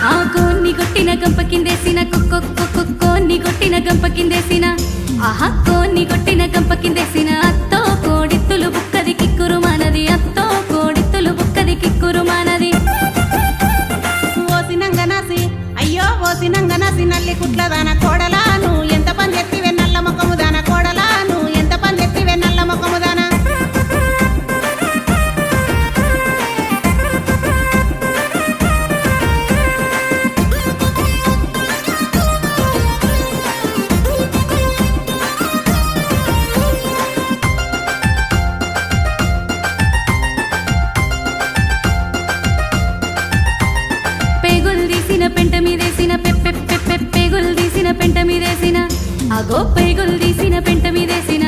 ఆ కోన్ని కొట్టిన గంప కిందేసిన కోన్ని కొట్టిన గంప కిందేసిన ఆహా కోన్ని కొట్టిన గంప కిందేసిన అత్తో కోడిత్తులు బుక్కది కిక్కురు మానది అత్తో కోడిత్తులు బుక్కది కిక్కురు మానది ఓసినంగనాసి అయ్యో ఓసినంగనాసి నల్లి కుట్లదాన కోడలాను ఎంత పని చెప్తివే నల్ల ముఖముదాన కోడలాను ఎంత పని చెప్తివే నల్ల ముఖముదాన పేగులు తీసిన పెంట మీదేసిన పేగులు తీసిన పెంట మీదేసిన అగో పేగులు తీసిన పెంట మీదేసిన